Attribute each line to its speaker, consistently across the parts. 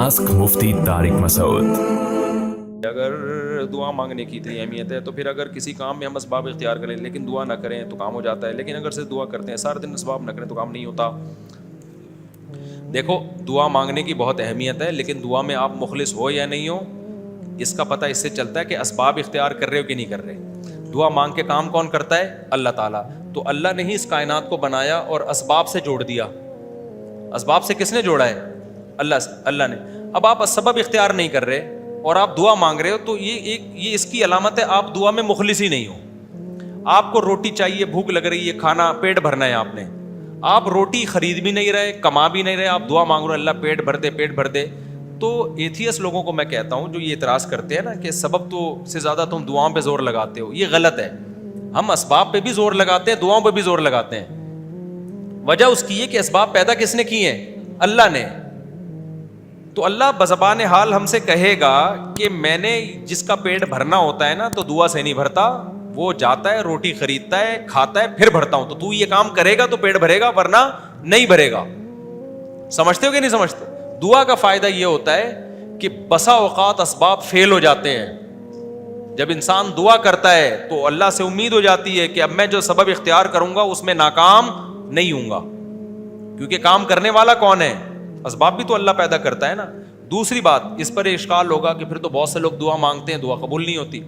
Speaker 1: Ask مفتی طارق مسعود۔
Speaker 2: اگر دعا مانگنے کی اتنی اہمیت ہے تو پھر اگر کسی کام میں ہم اسباب اختیار کریں لیکن دعا نہ کریں تو کام ہو جاتا ہے، لیکن اگر صرف دعا کرتے ہیں سارے دن اسباب نہ کریں تو کام نہیں ہوتا۔ دیکھو دعا مانگنے کی بہت اہمیت ہے، لیکن دعا میں آپ مخلص ہو یا نہیں ہو اس کا پتہ اس سے چلتا ہے کہ اسباب اختیار کر رہے ہو کہ نہیں کر رہے۔ دعا مانگ کے کام کون کرتا ہے؟ اللہ تعالیٰ۔ تو اللہ نے ہی اس کائنات کو بنایا اور اسباب سے جوڑ دیا۔ اسباب سے کس نے جوڑا ہے؟ اللہ نے۔ اب آپ سبب اختیار نہیں کر رہے اور آپ دعا مانگ رہے ہو تو یہ اس کی علامت ہے آپ دعا میں مخلص ہی نہیں ہو۔ آپ کو روٹی چاہیے، بھوک لگ رہی ہے، کھانا پیٹ بھرنا ہے، آپ روٹی خرید بھی نہیں رہے، کما بھی نہیں رہے، آپ دعا مانگ رہے اللہ پیٹ بھر دے۔ تو ایتھیس لوگوں کو میں کہتا ہوں جو یہ اعتراض کرتے ہیں نا کہ سبب تو سے زیادہ تم دعاؤں پہ زور لگاتے ہو، یہ غلط ہے۔ ہم اسباب پہ بھی زور لگاتے ہیں، دعاؤں پہ بھی زور لگاتے ہیں۔ وجہ اس کی ہے کہ اسباب پیدا کس نے کی ہیں؟ اللہ نے۔ تو اللہ بزبان حال ہم سے کہے گا کہ میں نے جس کا پیٹ بھرنا ہوتا ہے نا تو دعا سے نہیں بھرتا، وہ جاتا ہے روٹی خریدتا ہے کھاتا ہے پھر بھرتا ہوں، تو یہ کام کرے گا تو پیٹ بھرے گا ورنہ نہیں بھرے گا۔ سمجھتے ہو کہ نہیں سمجھتے؟ دعا کا فائدہ یہ ہوتا ہے کہ بسا اوقات اسباب فیل ہو جاتے ہیں۔ جب انسان دعا کرتا ہے تو اللہ سے امید ہو جاتی ہے کہ اب میں جو سبب اختیار کروں گا اس میں ناکام نہیں ہوں گا، کیونکہ کام کرنے والا کون ہے؟ اسباب بھی تو اللہ پیدا کرتا ہے نا۔ دوسری بات اس پر اشکال ہوگا کہ پھر تو بہت سے لوگ دعا مانگتے ہیں دعا قبول نہیں ہوتی۔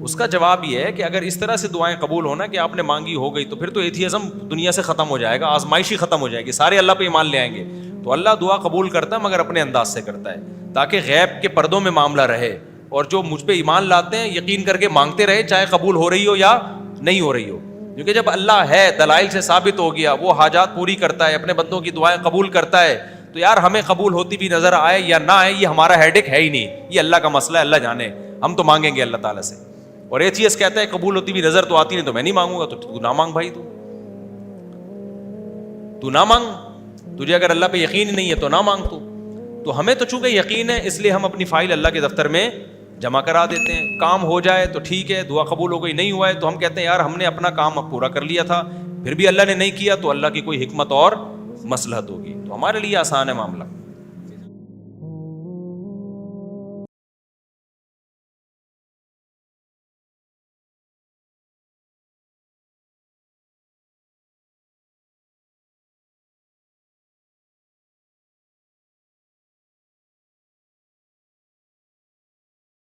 Speaker 2: اس کا جواب یہ ہے کہ اگر اس طرح سے دعائیں قبول ہونا کہ آپ نے مانگی ہو گئی تو پھر تو ایتھیزم دنیا سے ختم ہو جائے گا، آزمائشی ختم ہو جائے گی، سارے اللہ پہ ایمان لے آئیں گے۔ تو اللہ دعا قبول کرتا ہے مگر اپنے انداز سے کرتا ہے تاکہ غیب کے پردوں میں معاملہ رہے، اور جو مجھ پہ ایمان لاتے ہیں یقین کر کے مانگتے رہے چاہے قبول ہو رہی ہو یا نہیں ہو رہی ہو، کیونکہ جب اللہ ہے دلائل سے ثابت ہو گیا، وہ حاجات پوری کرتا ہے، اپنے بندوں کی دعائیں قبول کرتا ہے، تو یار ہمیں قبول ہوتی بھی نظر آئے یا نہ آئے یہ ہمارا ہیڈک ہے ہی نہیں، یہ اللہ کا مسئلہ ہے، اللہ جانے، ہم تو مانگیں گے اللہ تعالیٰ سے۔ اور ایتھیس کہتا ہے قبول ہوتی بھی نظر تو آتی نہیں تو میں نہیں مانگوں گا، تو نہ مانگ بھائی، تو نہ مانگ، تجھے اگر اللہ پہ یقین نہیں ہے تو نہ مانگ تو ہمیں تو چونکہ یقین ہے اس لیے ہم اپنی فائل اللہ کے دفتر میں جمع کرا دیتے ہیں، کام ہو جائے تو ٹھیک ہے، دعا قبول ہو گئی، نہیں ہوا ہے تو ہم کہتے ہیں یار ہم نے اپنا کام اب پورا کر لیا تھا، پھر بھی اللہ نے نہیں کیا تو اللہ کی کوئی حکمت اور مصلحت ہوگی، تو ہمارے لیے آسان ہے معاملہ۔